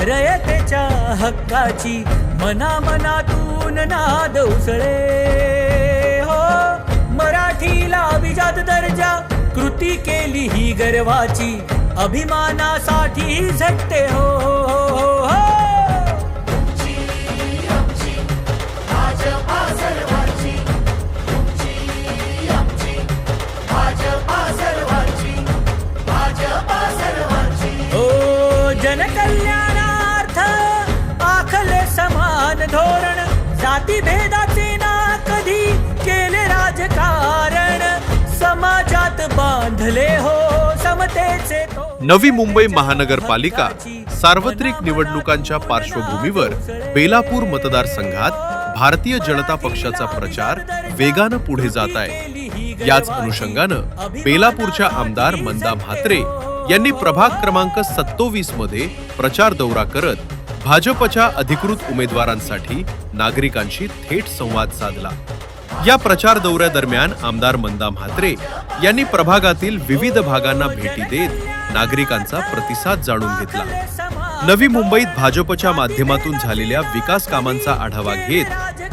रयतेच्या हक्काची मनामनातून नाद उसळे हो. मराठीला अभिजात दर्जा कृती केली ही गर्वाची अभिमानासाठी झटते हो, हो, हो. जनकल्याणार्थ आखले समान धोरण जाती भेदाचे ना कधी केले राजकारण समाजात बांधले हो समतेचे नवी मुंबई महानगरपालिका सार्वत्रिक निवडणुकांच्या पार्श्वभूमीवर बेलापूर मतदारसंघात भारतीय जनता पक्षाचा प्रचार वेगानं पुढे जात आहे। याच अनुषंगानं बेलापूरच्या आमदार मंदा म्हात्रे यांनी प्रभाग क्रमांक 27 मध्ये प्रचार दौरा करत भाजपच्या अधिकृत उमेदवारांसाठी नागरिकांशी थेट संवाद साधला। या प्रचार दौऱ्यादरम्यान आमदार मंदा म्हात्रे यांनी प्रभागातील विविध भागांना भेटी देत नागरिकांचा प्रतिसाद जाणून घेतला। नवी मुंबईत भाजपच्या माध्यमातून झालेल्या विकास कामांचा आढावा घेत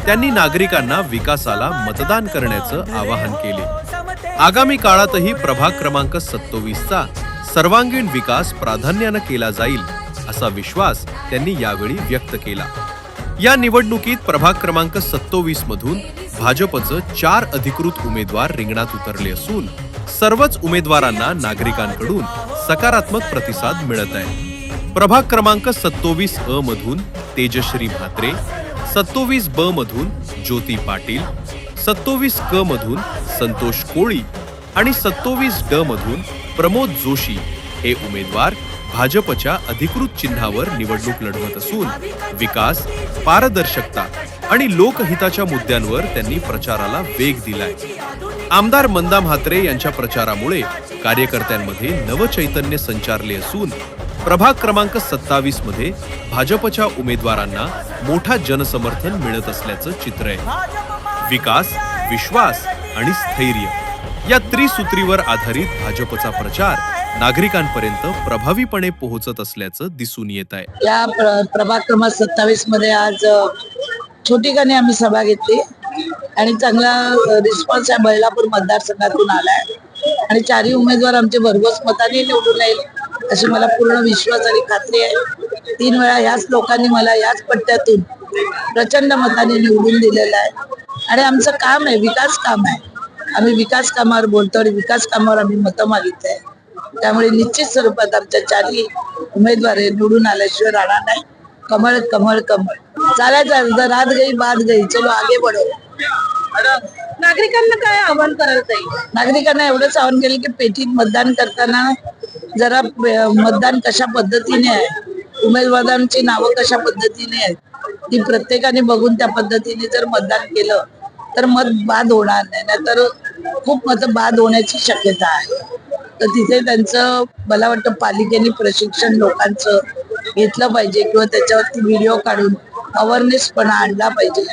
त्यांनी नागरिकांना विकासाला मतदान करण्याचं आवाहन केले। आगामी काळातही प्रभाग क्रमांक 27 चा सर्वांगीण विकास प्राधान्यानं केला जाईल असा विश्वास त्यांनी यावेळी व्यक्त केला। या निवडणुकीत प्रभाग क्रमांक 27 मधून भाजपचं 4 अधिकृत उमेदवार रिंगणात उतरले असून सर्वच उमेदवारांना नागरिकांकडून सकारात्मक प्रतिसाद मिळत आहे। प्रभाग क्रमांक 27 अ मधून तेजश्री म्हात्रे, 27 ब मधून ज्योती पाटील, 27 क मधून संतोष कोळी आणि 27 ड मधून प्रमोद जोशी हे उमेदवार भाजपच्या अधिकृत चिन्हावर निवडणूक लढवत असून विकास, पारदर्शकता आणि लोकहिताच्या मुद्द्यांवर त्यांनी प्रचाराला वेग दिलाय। आमदार मंदा म्हात्रे यांच्या प्रचारामुळे कार्यकर्त्यांमध्ये नवचैतन्य संचारले असून प्रभाग क्रमांक 27 मध्ये भाजपच्या उमेदवारांना मोठा जनसमर्थन मिळत असल्याचं चित्र आहे। विकास, विश्वास आणि स्थैर्य या त्रिसूत्रीवर आधारित भाजपचा प्रचार नागरिकांपर्यंत प्रभावीपणे पोहोचत असल्याचं दिसून येत आहे। या प्रभाग क्रमांक 27 मध्ये आज छोटीखानी आम्ही सभा घेतली आणि चांगला रिस्पॉन्स या बेलापूर मतदारसंघातून आलाय आणि 4ही उमेदवार आमचे भरघोस मताने निवडून येईल अशी मला पूर्ण विश्वास आणि खात्री आहे। 3 वेळा याच लोकांनी मला याच पट्ट्यातून प्रचंड मताने निवडून दिलेलं आहे आणि आमचं काम आहे, विकास काम आहे। आम्ही विकास कामावर बोलतो आणि विकास कामावर आम्ही मतं मागितली, त्यामुळे निश्चित स्वरूपात आमच्या 4ही उमेदवार निवडून आल्याशिवाय राहणार नाही। कमळ कमळ कमळ चालायचं, रात गई बात गई, चलो आगे बढ़ो। नागरिकांना काय आवाहन करायचं आहे? नागरिकांना एवढंच आवाहन केलं की पेटीत मतदान करताना जरा मतदान कशा पद्धतीने आहे, उमेदवारांची नावं कशा पद्धतीने आहेत ती प्रत्येकाने बघून त्या पद्धतीने जर मतदान केलं तर मत बाद होणार नाही, नाहीतर खूप मत बाद होण्याची शक्यता आहे। तर तिथे त्यांचं मला वाटतं पालिकेने प्रशिक्षण लोकांचं घेतलं पाहिजे किंवा त्याच्यावरती व्हिडिओ काढून अवेअरनेस पण आणला पाहिजे।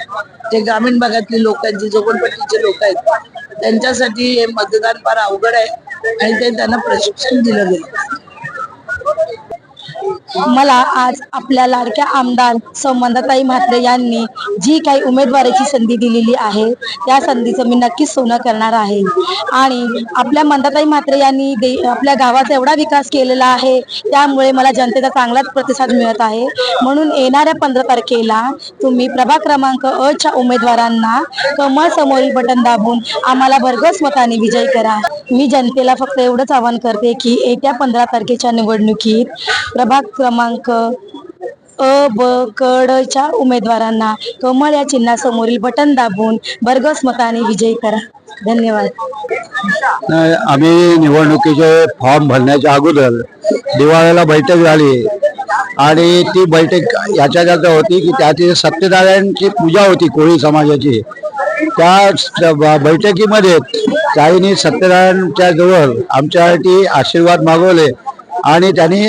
जे ग्रामीण भागातली लोक आहेत, जे झोपडपट्टीचे लोक आहेत, त्यांच्यासाठी हे मतदान फार अवघड आहे आणि ते त्यांना प्रशिक्षण दिलं गेलं। मला आज आपल्या लाडक्या आमदार सौ मंदाताई म्हात्रे यांनी जी काही उमेदवारीची संधी दिलेली आहे त्या संधीचं मी नक्कीच सोनं करणार आहे आणि आपल्या मंदाताई म्हात्रे यांनी आपल्या गावाचा एवढा विकास केलेला आहे त्यामुळे मला जनतेचा चांगलाच प्रतिसाद मिळत आहे। म्हणून येणाऱ्या 15 तारखेला तुम्ही प्रभाग क्रमांक अ च्या उमेदवारांना कमळ समोरील बटन दाबून आम्हाला भरघोस मताने विजयी करा। मी जनतेला फक्त एवढंच आवाहन करते की येत्या 15 तारखेच्या निवडणुकीत प्रभाग क्रमांक अ ब क ड च्या उमेदवारांना कमळ या चिन्हासमोरील बटन दाबून भरघोस मताने विजयी करा। धन्यवाद। आम्ही निवडणुकीचे फॉर्म भरण्याच्या अगोदर दिवाळीला बैठक झाली आणि ती बैठक याच्याकरता होती की त्याची सत्यनारायणची पूजा होती कोळी समाजाची। त्या बैठकीमध्ये ताईंनी सत्यनारायणच्या जवळ आमच्यासाठी आशीर्वाद मागवले आणि त्यांनी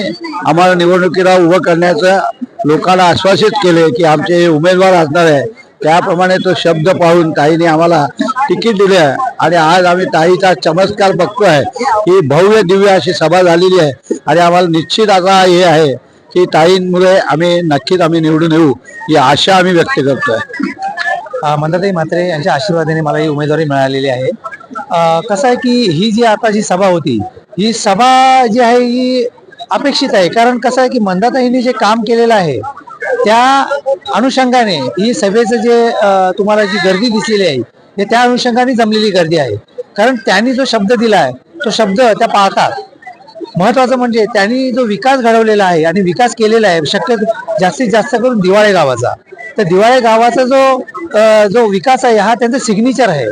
आम्हाला निवडणुकीला उभं करण्याचं लोकांना आश्वासित केले की आमचे उमेदवार असणार आहे। त्याप्रमाणे तो शब्द पाहून ताईने आम्हाला तिकीट दिले आणि आज आम्ही ताईचा चमत्कार बघतोय की भव्य दिव्य अशी सभा झालेली आहे आणि आम्हाला निश्चित आता हे आहे की ताईंमुळे नक्कीच आम्ही निवडून येऊ ही आशा आम्ही व्यक्त करतोय. मंदाताई म्हात्रे यांच्या आशीर्वादाने मला ही उमेदवारी मिळालेली आहे. कसं आहे की ही जी आता जी सभा होती, ही सभा जी आहे ही अपेक्षित आहे. कारण कसं आहे की मंदाताईंनी जे काम केलेलं आहे त्या अनुषंगाने ही सभेचं जे तुम्हाला जी गर्दी दिसलेली आहे हे त्या अनुषंगाने जमलेली गर्दी आहे. कारण त्यांनी जो शब्द दिला आहे तो शब्द त्या पाळतात. महत्वाचं म्हणजे त्यांनी जो विकास घडवलेला आहे आणि विकास केलेला आहे शक्य जास्तीत जास्त करून दिवाळे गावाचा, तर दिवाळे गावाचा जो विकास आहे हा त्यांचं सिग्नेचर आहे.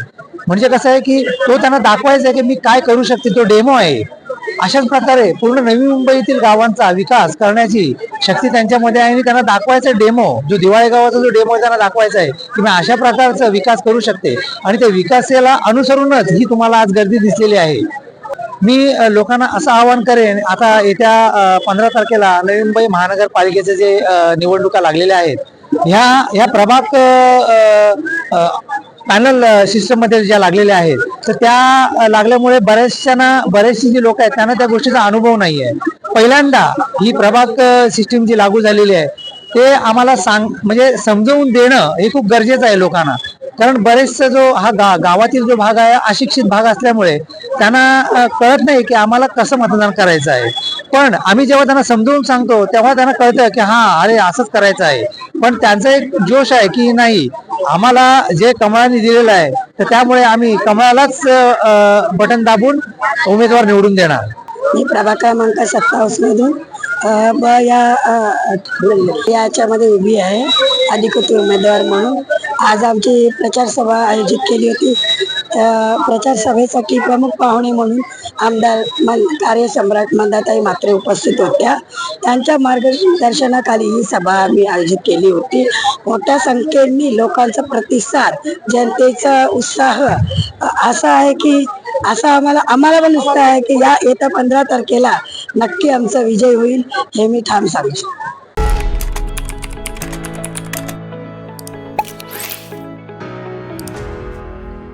म्हणजे कसं आहे की तो त्यांना दाखवायचा आहे की मी काय करू शकते, तो डेमो आहे. अशाच प्रकारे पूर्ण नवी मुंबईतील गावांचा विकास करण्याची शक्ती त्यांच्यामध्ये आहे आणि त्यांना दाखवायचा डेमो, जो दिवाळे गावाचा जो डेमो आहे त्यांना दाखवायचा आहे की मी अशा प्रकारचा विकास करू शकते. आणि त्या विकासाला अनुसरूनच ही तुम्हाला आज गर्दी दिसलेली आहे. मी लोकांना असं आवाहन करेन, आता येत्या 15 तारखेला नवी मुंबई महानगरपालिकेचे जे निवडणुका लागलेल्या आहेत, ह्या प्रभाग पॅनल सिस्टम मध्ये ज्या लागलेल्या आहेत, तर त्या लागल्यामुळे बरेचशी जी लोक आहेत त्यांना त्या गोष्टीचा अनुभव नाहीये. पहिल्यांदा ही प्रभाग सिस्टीम जी लागू झालेली आहे ते आम्हाला म्हणजे समजवून देणं हे खूप गरजेचं आहे लोकांना. कारण बरेचसा जो हा गावातील जो भाग आहे अशिक्षित भाग असल्यामुळे त्यांना कळत नाही की आम्हाला कसं मतदान करायचं आहे. पण आम्ही जेव्हा त्यांना समजावून सांगतो तेव्हा त्यांना कळतं की हा अरे असंच करायचं आहे. पण त्यांचा एक जोश आहे की नाही, आम्हाला जे कमळाने दिलेलं आहे तर त्यामुळे आम्ही कमळालाच बटन दाबून उमेदवार निवडून देणार. मी प्रभाग क्रमांक 27 मधून याच्यामध्ये उभी आहे अधिकृत उमेदवार म्हणून. आज आमची प्रचार सभा आयोजित केली होती. प्रचार सभेसाठी प्रमुख पाहुणे म्हणून आमदार कार्यसम्राट मंदाताई म्हात्रे उपस्थित होत्या. त्यांच्या मार्गदर्शनाखाली ही सभा आम्ही आयोजित केली होती. मोठ्या संख्येने लोकांचा प्रतिसाद, जनतेचा उत्साह असा आहे की आम्हाला पण उत्साह आहे की येत्या 15 तारखेला नक्की आमचा विजय होईल हे मी ठाम सांगू शकतो.